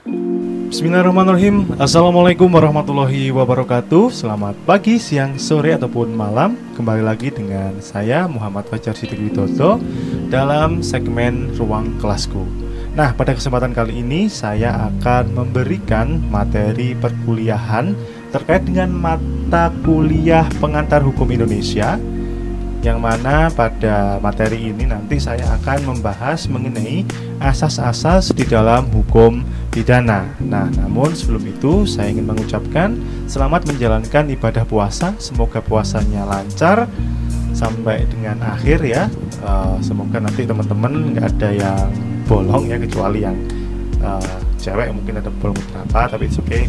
Bismillahirrahmanirrahim. Assalamualaikum warahmatullahi wabarakatuh. Selamat pagi, siang, sore, ataupun malam. Kembali lagi dengan saya Muhammad Fajar Siddiq Widodo dalam segmen Ruang Kelasku. Nah, pada kesempatan kali ini saya akan memberikan materi perkuliahan terkait dengan mata kuliah pengantar hukum Indonesia, yang mana pada materi ini nanti saya akan membahas mengenai asas-asas di dalam hukum pidana. Nah, namun sebelum itu saya ingin mengucapkan selamat menjalankan ibadah puasa. Semoga puasanya lancar sampai dengan akhir ya. Semoga nanti teman-teman nggak ada yang bolong ya, kecuali yang cewek mungkin ada bolong beberapa, tapi it's okay.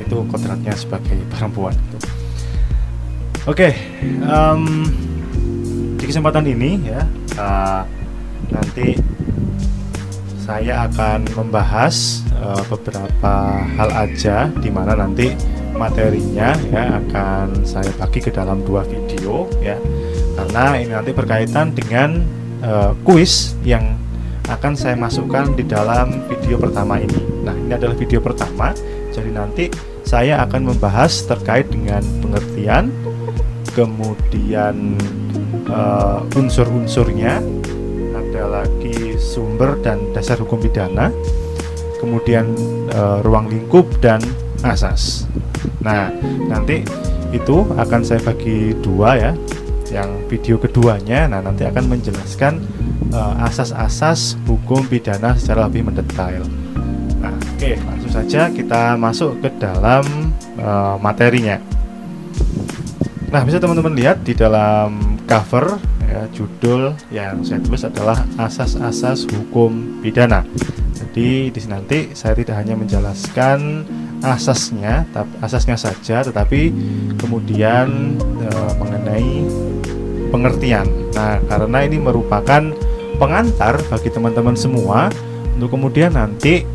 Itu kodratnya sebagai perempuan. Oke. Di kesempatan ini ya, nanti saya akan membahas beberapa hal aja, di mana nanti materinya ya akan saya bagi ke dalam 2 video ya, karena ini nanti berkaitan dengan kuis yang akan saya masukkan di dalam video pertama ini. Nah, ini adalah video pertama, jadi nanti saya akan membahas terkait dengan pengertian, kemudian unsur-unsurnya, ada lagi sumber dan dasar hukum pidana, kemudian ruang lingkup dan asas. Nah, nanti itu akan saya bagi 2 ya. Yang video keduanya, nah nanti akan menjelaskan asas-asas hukum pidana secara lebih mendetail. Nah, oke, langsung saja kita masuk ke dalam materinya. Nah, bisa teman-teman lihat di dalam cover ya, judul yang saya tulis adalah asas-asas hukum pidana. Jadi di sini nanti saya tidak hanya menjelaskan asasnya saja, tetapi kemudian mengenai pengertian. Nah, karena ini merupakan pengantar bagi teman-teman semua untuk kemudian nanti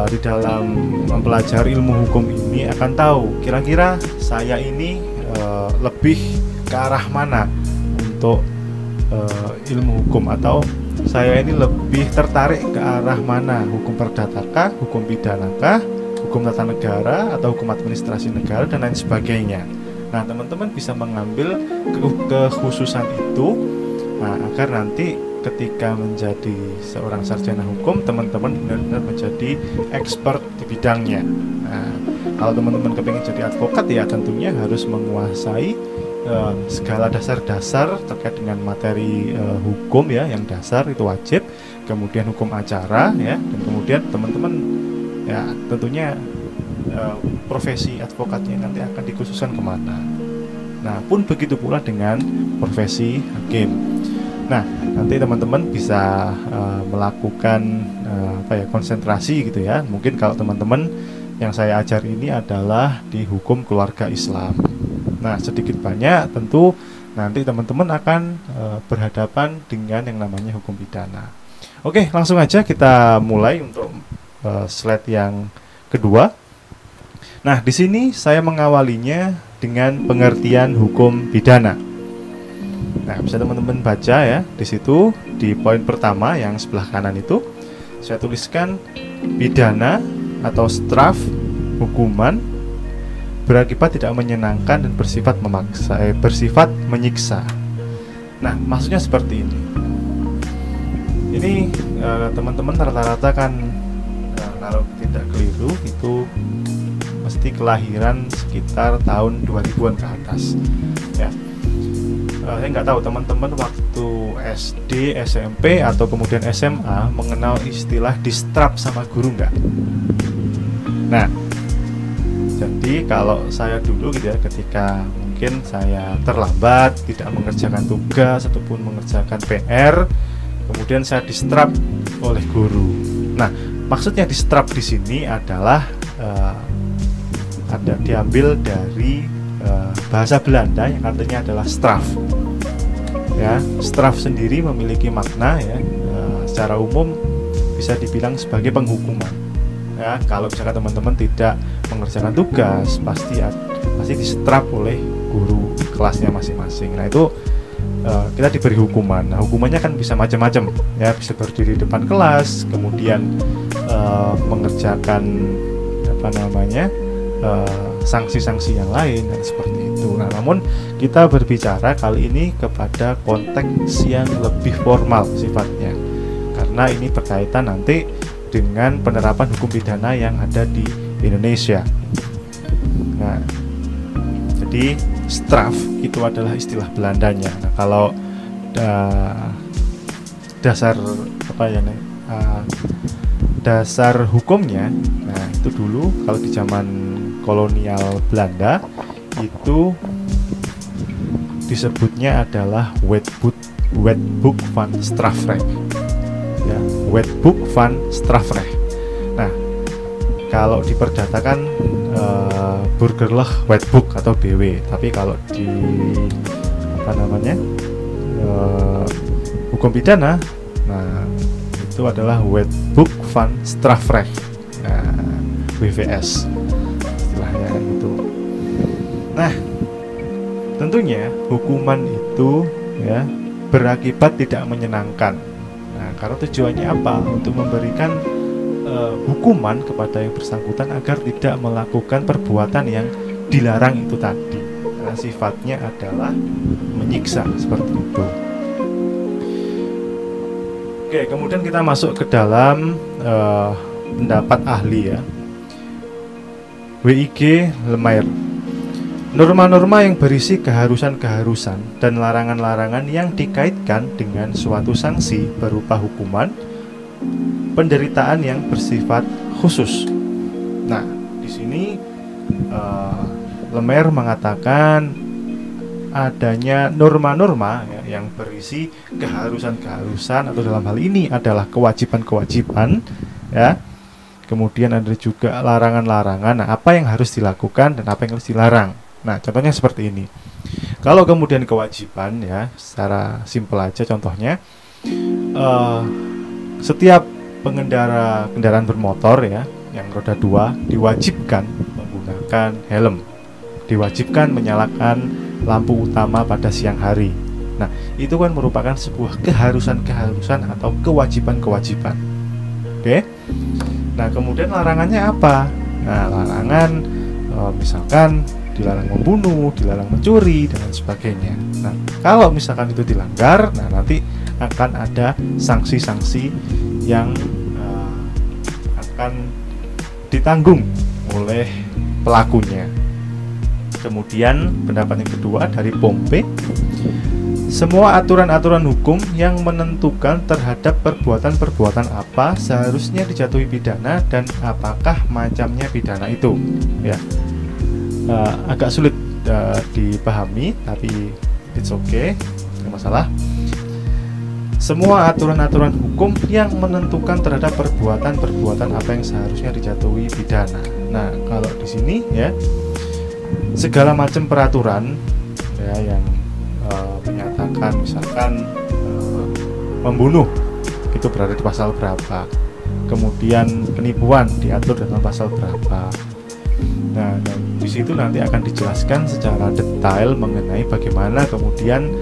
di dalam mempelajari ilmu hukum ini akan tahu kira-kira saya ini lebih ke arah mana untuk ilmu hukum, atau saya ini lebih tertarik ke arah mana, hukum perdatakah, hukum pidanakah, hukum tata negara, atau hukum administrasi negara, dan lain sebagainya. Nah, teman-teman bisa mengambil kekhususan itu agar nanti ketika menjadi seorang sarjana hukum, teman-teman benar-benar menjadi expert di bidangnya. Nah, kalau teman-teman kepingin jadi advokat ya tentunya harus menguasai segala dasar-dasar terkait dengan materi hukum ya, yang dasar itu wajib, kemudian hukum acara ya, dan kemudian teman-teman ya tentunya profesi advokatnya nanti akan dikhususkan kemana. Nah, pun begitu pula dengan profesi hakim. Nah, nanti teman-teman bisa melakukan konsentrasi gitu ya. Mungkin kalau teman-teman yang saya ajar ini adalah di hukum keluarga Islam. Nah, sedikit banyak tentu nanti teman-teman akan berhadapan dengan yang namanya hukum pidana. Oke, langsung aja kita mulai untuk slide yang kedua. Nah, di sini saya mengawalinya dengan pengertian hukum pidana. Nah, bisa teman-teman baca ya, di situ di poin pertama yang sebelah kanan itu saya tuliskan pidana atau straf, hukuman berakibat tidak menyenangkan dan bersifat memaksa, bersifat menyiksa. Nah, maksudnya seperti ini. Ini teman-teman rata-rata kan kalau tidak keliru itu mesti kelahiran sekitar tahun 2000-an ke atas. Ya. Saya nggak tahu teman-teman waktu SD, SMP atau kemudian SMA mengenal istilah distrap sama guru nggak? Nah, jadi kalau saya dulu gitu ya, ketika mungkin saya terlambat, tidak mengerjakan tugas ataupun mengerjakan PR, kemudian saya distrap oleh guru. Nah, maksudnya distrap di sini adalah ada diambil dari bahasa Belanda yang artinya adalah straf. Ya, straf sendiri memiliki makna ya, secara umum bisa dibilang sebagai penghukuman. Ya, kalau misalkan teman-teman tidak mengerjakan tugas, pasti distrap oleh guru kelasnya masing-masing. Nah, itu kita diberi hukuman. Nah, hukumannya kan bisa macam-macam ya, bisa berdiri di depan kelas, kemudian mengerjakan apa namanya sanksi-sanksi yang lain dan seperti itu. Nah, namun kita berbicara kali ini kepada konteks yang lebih formal sifatnya, karena ini berkaitan nanti dengan penerapan hukum pidana yang ada di Indonesia. Nah, jadi straf itu adalah istilah Belandanya. Nah, kalau dasar apa ya nih, dasar hukumnya, nah itu dulu kalau di zaman kolonial Belanda itu disebutnya adalah Wetboek van Strafrecht, ya, Wetboek van Strafrecht. Nah, kalau diperdatakan Burgerlijk Wetboek atau BW, tapi kalau di apa namanya hukum pidana, nah itu adalah Wetboek van Strafrecht, nah, WVS istilahnya itu. Nah, tentunya hukuman itu ya berakibat tidak menyenangkan. Nah, karena tujuannya apa? Untuk memberikan hukuman kepada yang bersangkutan agar tidak melakukan perbuatan yang dilarang itu tadi. Karena sifatnya adalah menyiksa seperti itu. Oke, kemudian kita masuk ke dalam pendapat ahli ya. W.I.G. Lemaire. Norma-norma yang berisi keharusan-keharusan dan larangan-larangan yang dikaitkan dengan suatu sanksi berupa hukuman, penderitaan yang bersifat khusus. Nah, di sini Lemaire mengatakan adanya norma-norma ya, yang berisi keharusan-keharusan, atau dalam hal ini adalah kewajiban-kewajiban ya. Kemudian ada juga larangan-larangan. Nah, apa yang harus dilakukan dan apa yang harus dilarang. Nah, contohnya seperti ini. Kalau kemudian kewajiban ya, secara simpel aja contohnya, setiap pengendara kendaraan bermotor ya yang roda 2 diwajibkan menggunakan helm, diwajibkan menyalakan lampu utama pada siang hari. Nah, itu kan merupakan sebuah keharusan-keharusan atau kewajiban-kewajiban. Oke. Nah, kemudian larangannya apa? Nah, larangan misalkan dilarang membunuh, dilarang mencuri, dan lain sebagainya. Nah, kalau misalkan itu dilanggar, nah nanti akan ada sanksi-sanksi yang akan ditanggung oleh pelakunya. Kemudian pendapat yang kedua dari Pompe, semua aturan-aturan hukum yang menentukan terhadap perbuatan-perbuatan apa seharusnya dijatuhi pidana dan apakah macamnya pidana itu. Ya, agak sulit dipahami, tapi it's okay, tidak masalah. Semua aturan-aturan hukum yang menentukan terhadap perbuatan-perbuatan apa yang seharusnya dijatuhi pidana. Nah, kalau di sini ya, segala macam peraturan ya yang menyatakan misalkan membunuh itu berada di pasal berapa, kemudian penipuan diatur dalam pasal berapa. Nah, dan di situ nanti akan dijelaskan secara detail mengenai bagaimana kemudian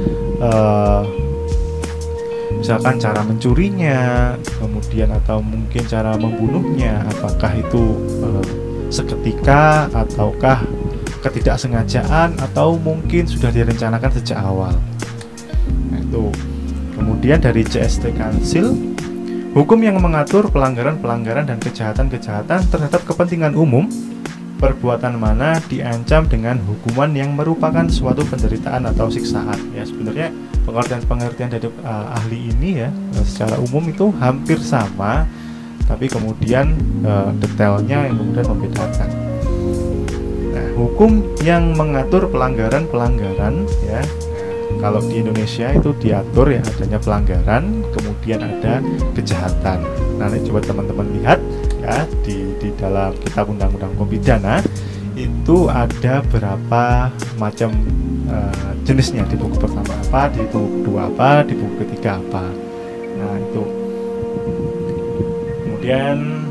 misalkan cara mencurinya, kemudian atau mungkin cara membunuhnya, apakah itu seketika ataukah ketidaksengajaan atau mungkin sudah direncanakan sejak awal. Nah, itu. Kemudian dari CST Council, hukum yang mengatur pelanggaran-pelanggaran dan kejahatan-kejahatan terhadap kepentingan umum, perbuatan mana diancam dengan hukuman yang merupakan suatu penderitaan atau siksaan. Ya, sebenarnya pengertian-pengertian dari ahli ini ya secara umum itu hampir sama, tapi kemudian detailnya yang kemudian membedakan. Nah, hukum yang mengatur pelanggaran-pelanggaran ya, kalau di Indonesia itu diatur ya adanya pelanggaran, kemudian ada kejahatan. Nah, coba teman-teman lihat ya di dalam kitab undang-undang hukum pidana itu ada berapa macam jenisnya, di buku pertama apa, di buku kedua apa, di buku ketiga apa. Nah, itu kemudian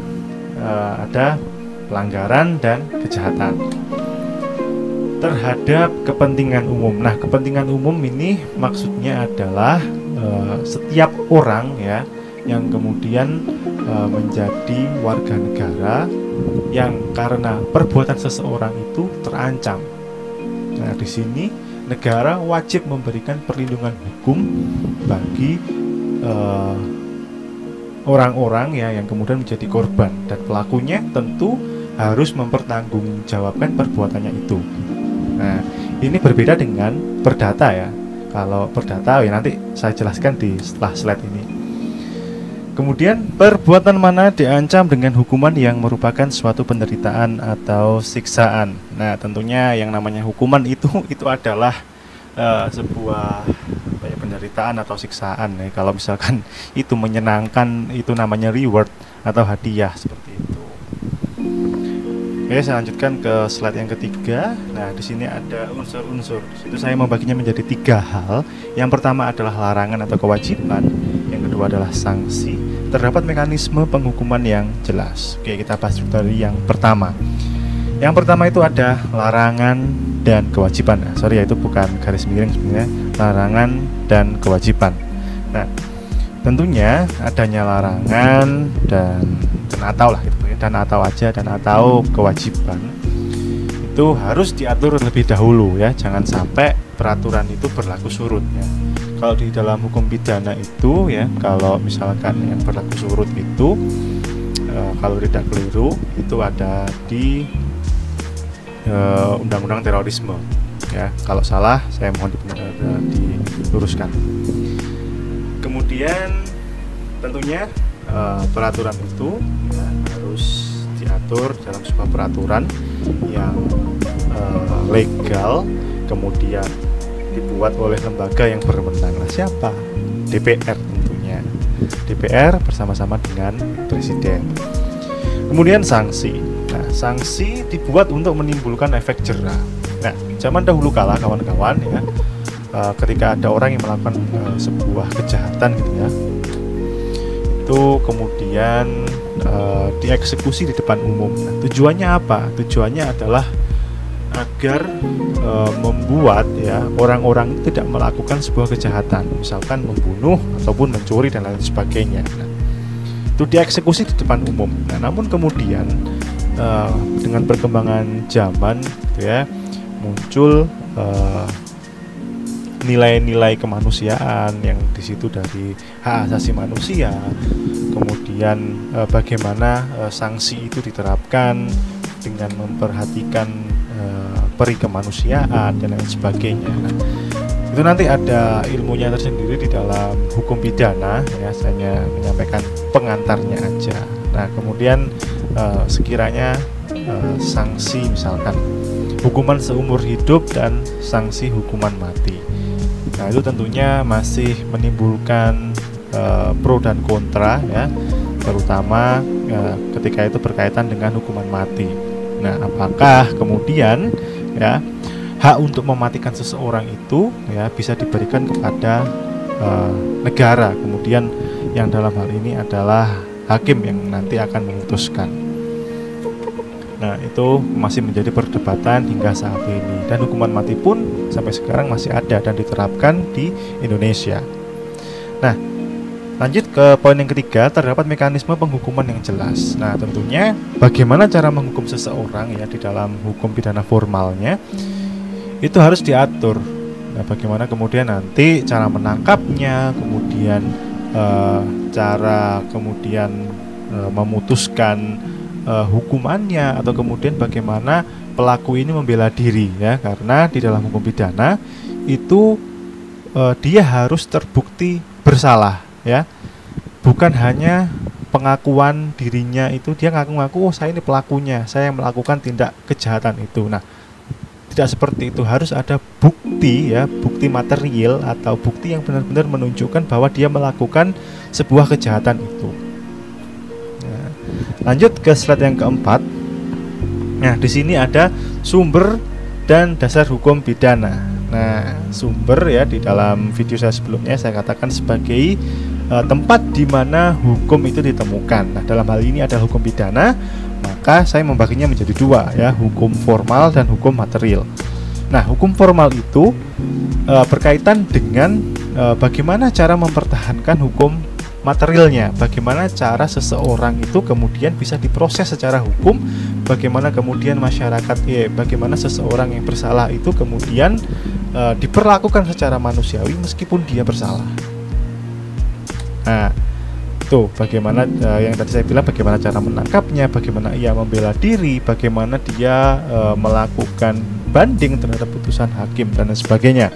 ada pelanggaran dan kejahatan terhadap kepentingan umum. Nah, kepentingan umum ini maksudnya adalah setiap orang ya yang kemudian menjadi warga negara yang karena perbuatan seseorang itu terancam. Nah, di sini negara wajib memberikan perlindungan hukum bagi orang-orang ya yang kemudian menjadi korban, dan pelakunya tentu harus mempertanggungjawabkan perbuatannya itu. Nah, ini berbeda dengan perdata ya. Kalau perdata ya nanti saya jelaskan di setelah slide ini. Kemudian perbuatan mana diancam dengan hukuman yang merupakan suatu penderitaan atau siksaan. Nah, tentunya yang namanya hukuman itu adalah sebuah penderitaan atau siksaan ya. Kalau misalkan itu menyenangkan, itu namanya reward atau hadiah seperti itu. Oke, saya lanjutkan ke slide yang ketiga. Nah, di sini ada unsur-unsur. Itu saya membaginya menjadi 3 hal. Yang pertama adalah larangan atau kewajiban. Yang kedua adalah sanksi. Terdapat mekanisme penghukuman yang jelas. Oke, kita bahas dari yang pertama. Yang pertama itu ada larangan dan kewajiban. Nah, sorry ya, itu bukan garis miring sebenarnya. Larangan dan kewajiban. Nah, tentunya adanya larangan dan atau lah gitu ya, dan atau kewajiban itu harus diatur terlebih dahulu ya. Jangan sampai peraturan itu berlaku surut ya. Kalau di dalam hukum pidana itu ya, kalau misalkan yang berlaku surut itu kalau tidak keliru itu ada di undang-undang terorisme ya. Kalau salah saya mohon diluruskan. Kemudian tentunya peraturan itu ya, harus diatur dalam sebuah peraturan yang legal, kemudian dibuat oleh lembaga yang berwenang. Nah, siapa? DPR tentunya. DPR bersama-sama dengan Presiden. Kemudian sanksi. Nah, sanksi dibuat untuk menimbulkan efek jera. Nah, zaman dahulu kala kawan-kawan ya, ketika ada orang yang melakukan sebuah kejahatan gitu ya, itu kemudian dieksekusi di depan umum. Nah, tujuannya apa? Tujuannya adalah agar membuat ya orang-orang tidak melakukan sebuah kejahatan, misalkan membunuh ataupun mencuri dan lain sebagainya. Nah, itu dieksekusi di depan umum. Nah, namun kemudian dengan perkembangan zaman gitu ya, muncul nilai-nilai kemanusiaan yang di situ dari hak asasi manusia, kemudian bagaimana sanksi itu diterapkan dengan memperhatikan peri kemanusiaan dan lain sebagainya. Nah, itu nanti ada ilmunya tersendiri di dalam hukum pidana ya, saya hanya menyampaikan pengantarnya aja. Nah, kemudian sekiranya sanksi misalkan hukuman seumur hidup dan sanksi hukuman mati. Nah, itu tentunya masih menimbulkan pro dan kontra ya, terutama ketika itu berkaitan dengan hukuman mati. Nah, apakah kemudian ya hak untuk mematikan seseorang itu ya bisa diberikan kepada negara, kemudian yang dalam hal ini adalah hakim yang nanti akan memutuskan. Nah, itu masih menjadi perdebatan hingga saat ini, dan hukuman mati pun sampai sekarang masih ada dan diterapkan di Indonesia. Nah, lanjut ke poin yang ketiga, terdapat mekanisme penghukuman yang jelas. Nah, tentunya bagaimana cara menghukum seseorang ya di dalam hukum pidana formalnya itu harus diatur. Nah, bagaimana kemudian nanti cara menangkapnya, kemudian cara kemudian memutuskan hukumannya, atau kemudian bagaimana pelaku ini membela diri ya, karena di dalam hukum pidana itu dia harus terbukti bersalah ya, bukan hanya pengakuan dirinya itu dia ngaku-ngaku, oh saya ini pelakunya, saya yang melakukan tindak kejahatan itu. Nah, tidak seperti itu, harus ada bukti ya, bukti material atau bukti yang benar-benar menunjukkan bahwa dia melakukan sebuah kejahatan itu. Nah, lanjut ke slide yang keempat. Nah, di sini ada sumber dan dasar hukum pidana. Nah, sumber ya di dalam video saya sebelumnya saya katakan sebagai tempat di mana hukum itu ditemukan. Nah, dalam hal ini adalah hukum pidana, maka saya membaginya menjadi dua ya, hukum formal dan hukum material. Nah, hukum formal itu berkaitan dengan bagaimana cara mempertahankan hukum materialnya, bagaimana cara seseorang itu kemudian bisa diproses secara hukum, bagaimana kemudian masyarakat, bagaimana seseorang yang bersalah itu kemudian diperlakukan secara manusiawi meskipun dia bersalah. Nah, itu bagaimana yang tadi saya bilang, bagaimana cara menangkapnya, bagaimana ia membela diri, bagaimana dia melakukan banding terhadap putusan hakim dan lain sebagainya.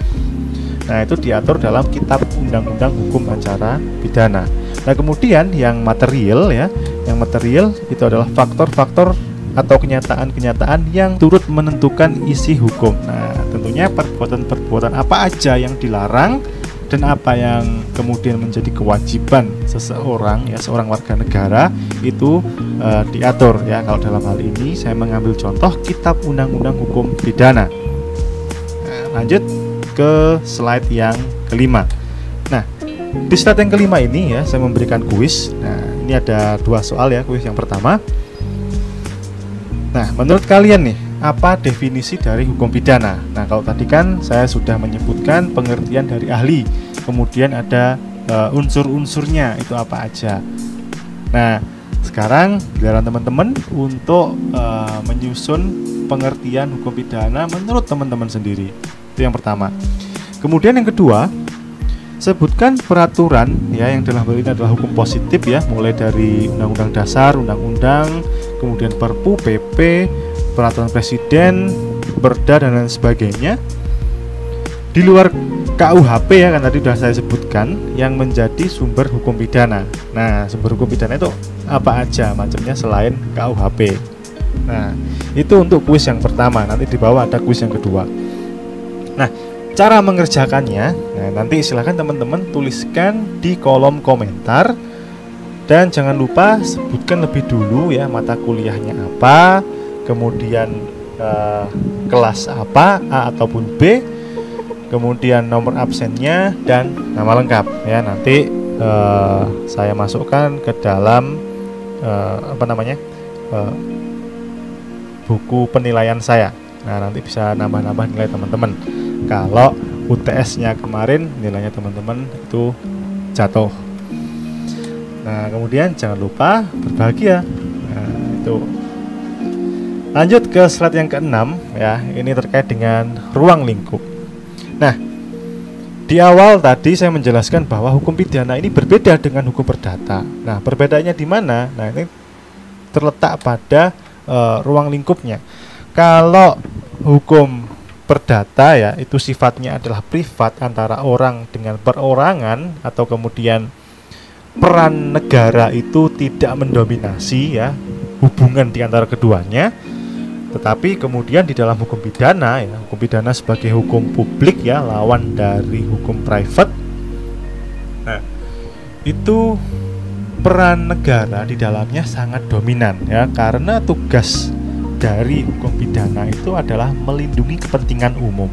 Nah, itu diatur dalam Kitab Undang-Undang Hukum Acara Pidana. Nah, kemudian yang material ya, yang material itu adalah faktor-faktor atau kenyataan-kenyataan yang turut menentukan isi hukum. Nah, tentunya perbuatan-perbuatan apa aja yang dilarang dan apa yang kemudian menjadi kewajiban seseorang ya, seorang warga negara itu diatur ya. Kalau dalam hal ini saya mengambil contoh Kitab Undang-Undang Hukum Pidana. Nah, lanjut ke slide yang kelima. Nah, di slide yang kelima ini ya, saya memberikan kuis. Nah, ini ada 2 soal ya, kuis yang pertama. Nah, menurut kalian nih, apa definisi dari hukum pidana? Nah, kalau tadi kan saya sudah menyebutkan pengertian dari ahli, kemudian ada unsur-unsurnya itu apa aja. Nah, sekarang giliran teman-teman untuk menyusun pengertian hukum pidana menurut teman-teman sendiri. Itu yang pertama. Kemudian yang kedua, sebutkan peraturan ya yang dalam hal ini adalah hukum positif ya, mulai dari undang-undang dasar, undang-undang, kemudian Perpu, PP, peraturan presiden, perda dan lain sebagainya. Di luar KUHP ya, kan tadi sudah saya sebutkan, yang menjadi sumber hukum pidana. Nah, sumber hukum pidana itu apa aja macamnya selain KUHP. Nah, itu untuk kuis yang pertama. Nanti di bawah ada kuis yang kedua. Nah, cara mengerjakannya, nah, nanti silahkan teman-teman tuliskan di kolom komentar. Dan jangan lupa sebutkan lebih dulu ya mata kuliahnya apa, kemudian kelas apa, A ataupun B, kemudian nomor absennya dan nama lengkap ya. Nanti saya masukkan ke dalam buku penilaian saya. Nah, nanti bisa nambah-nambah nilai teman-teman. Kalau UTS-nya kemarin nilainya teman-teman itu jatuh. Nah, kemudian jangan lupa berbahagia. Nah, itu. Lanjut ke slide yang keenam ya. Ini terkait dengan ruang lingkup. Nah, di awal tadi saya menjelaskan bahwa hukum pidana ini berbeda dengan hukum perdata. Nah, perbedaannya di mana? Nah, ini terletak pada ruang lingkupnya. Kalau hukum perdata ya itu sifatnya adalah privat antara orang dengan perorangan, atau kemudian peran negara itu tidak mendominasi ya hubungan di antara keduanya. Tetapi kemudian di dalam hukum pidana ya, hukum pidana sebagai hukum publik ya, lawan dari hukum private. Nah, itu peran negara di dalamnya sangat dominan ya, karena tugas dari hukum pidana itu adalah melindungi kepentingan umum.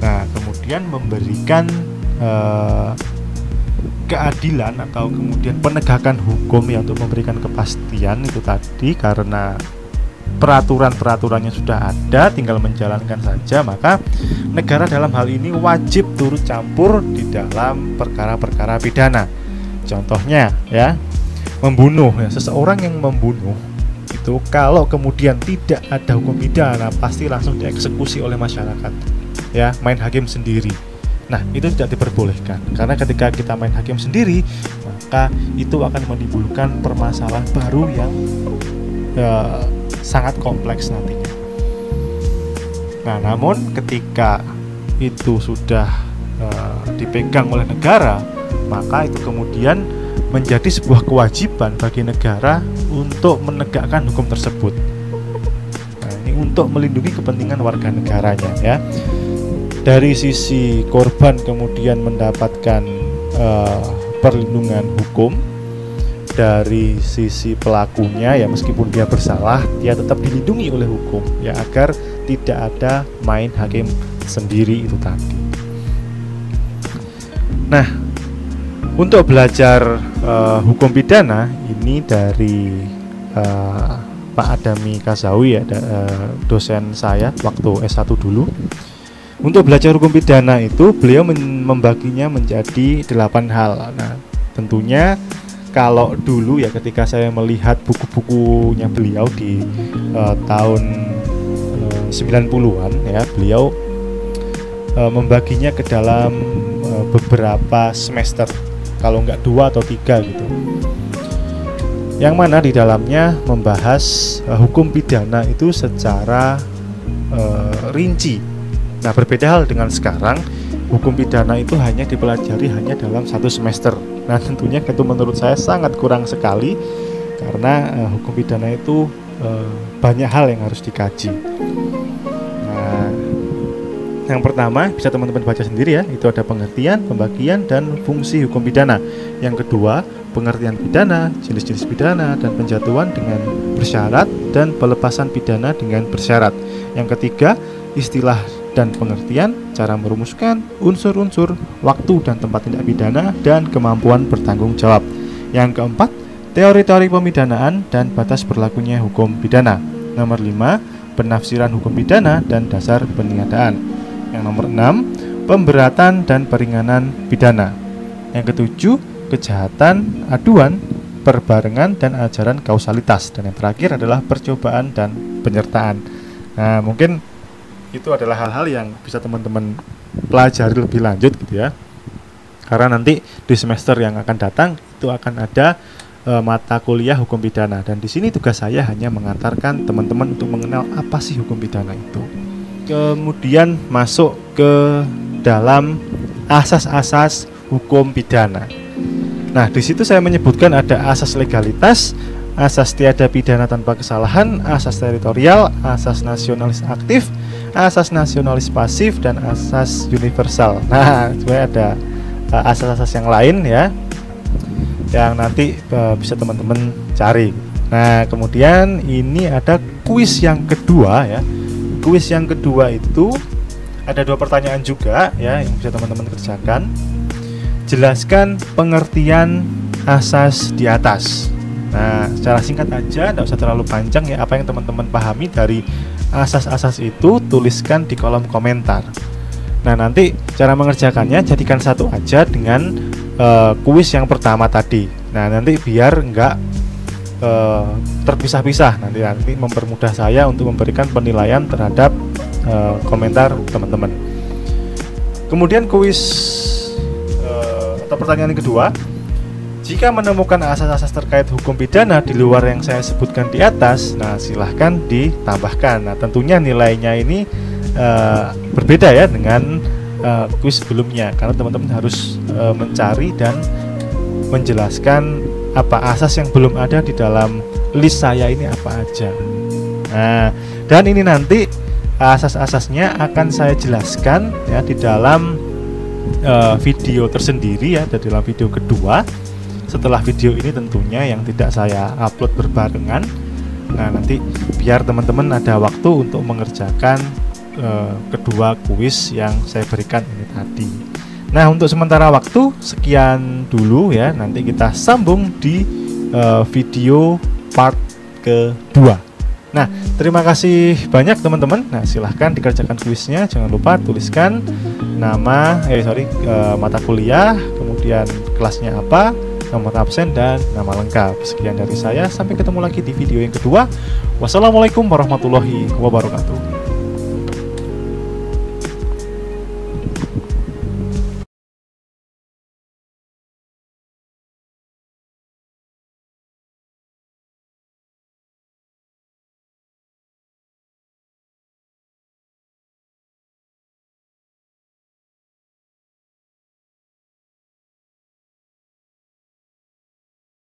Nah, kemudian memberikan keadilan atau kemudian penegakan hukum ya, untuk memberikan kepastian itu tadi, karena peraturan-peraturannya sudah ada, tinggal menjalankan saja. Maka negara dalam hal ini wajib turut campur di dalam perkara-perkara pidana. Contohnya ya, membunuh ya, seseorang yang membunuh itu kalau kemudian tidak ada hukum pidana pasti langsung dieksekusi oleh masyarakat ya, main hakim sendiri. Nah, itu tidak diperbolehkan, karena ketika kita main hakim sendiri maka itu akan menimbulkan permasalahan baru yang sangat kompleks nantinya. Nah, namun ketika itu sudah dipegang oleh negara, maka itu kemudian menjadi sebuah kewajiban bagi negara untuk menegakkan hukum tersebut. Nah, ini untuk melindungi kepentingan warga negaranya ya. Dari sisi korban kemudian mendapatkan perlindungan hukum, dari sisi pelakunya ya, meskipun dia bersalah dia tetap dilindungi oleh hukum ya, agar tidak ada main hakim sendiri itu tadi. Nah, untuk belajar hukum pidana ini dari Pak Adami Kazawi ya, dosen saya waktu S1 dulu. Untuk belajar hukum pidana itu beliau membaginya menjadi 8 hal. Nah, tentunya kalau dulu ya ketika saya melihat buku-bukunya beliau di tahun 90-an ya, beliau membaginya ke dalam beberapa semester, kalau nggak 2 atau 3 gitu, yang mana di dalamnya membahas hukum pidana itu secara rinci. Nah, berbeda hal dengan sekarang, hukum pidana itu hanya dipelajari hanya dalam 1 semester. Nah, tentunya itu menurut saya sangat kurang sekali, karena hukum pidana itu banyak hal yang harus dikaji. Nah, yang pertama bisa teman-teman baca sendiri ya, itu ada pengertian, pembagian, dan fungsi hukum pidana. Yang kedua, pengertian pidana, jenis-jenis pidana, dan penjatuhan dengan bersyarat, dan pelepasan pidana dengan bersyarat. Yang ketiga, istilah dan pengertian, cara merumuskan, unsur-unsur, waktu dan tempat tindak pidana, dan kemampuan bertanggung jawab. Yang keempat, teori-teori pemidanaan dan batas berlakunya hukum pidana. Nomor 5, penafsiran hukum pidana dan dasar peniadaan. Yang nomor 6, pemberatan dan peringanan pidana. Yang ketujuh, kejahatan, aduan, perbarengan, dan ajaran kausalitas. Dan yang terakhir adalah percobaan dan penyertaan. Nah, mungkin itu adalah hal-hal yang bisa teman-teman pelajari lebih lanjut gitu ya, karena nanti di semester yang akan datang itu akan ada mata kuliah hukum pidana, dan di sini tugas saya hanya mengantarkan teman-teman untuk mengenal apa sih hukum pidana itu. Kemudian masuk ke dalam asas-asas hukum pidana. Nah, di situ saya menyebutkan ada asas legalitas, asas tiada pidana tanpa kesalahan, asas teritorial, asas nasionalis aktif, asas nasionalis pasif, dan asas universal. Nah, sebenarnya ada asas-asas yang lain ya, yang nanti bisa teman-teman cari. Nah, kemudian ini ada kuis yang kedua ya. Kuis yang kedua itu ada 2 pertanyaan juga ya, yang bisa teman-teman kerjakan. Jelaskan pengertian asas di atas. Nah, secara singkat aja, tidak usah terlalu panjang ya. Apa yang teman-teman pahami dari asas-asas itu tuliskan di kolom komentar. Nah, nanti cara mengerjakannya jadikan satu aja dengan kuis yang pertama tadi. Nah, nanti biar enggak terpisah-pisah, nanti mempermudah saya untuk memberikan penilaian terhadap komentar teman-teman. Kemudian kuis atau pertanyaan yang kedua, jika menemukan asas-asas terkait hukum pidana di luar yang saya sebutkan di atas, nah silahkan ditambahkan. Nah, tentunya nilainya ini berbeda ya dengan kuis sebelumnya, karena teman-teman harus mencari dan menjelaskan apa asas yang belum ada di dalam list saya ini apa aja. Nah, dan ini nanti asas-asasnya akan saya jelaskan ya di dalam video tersendiri ya, di dalam video kedua setelah video ini tentunya, yang tidak saya upload berbarengan. Nah, nanti biar teman-teman ada waktu untuk mengerjakan kedua kuis yang saya berikan ini tadi. Nah, untuk sementara waktu sekian dulu ya, nanti kita sambung di video part kedua. Nah, terima kasih banyak teman-teman. Nah, silahkan dikerjakan kuisnya. Jangan lupa tuliskan nama, mata kuliah, kemudian kelasnya apa, nomor absen, dan nama lengkap. Sekian dari saya, sampai ketemu lagi di video yang kedua. Wassalamualaikum warahmatullahi wabarakatuh.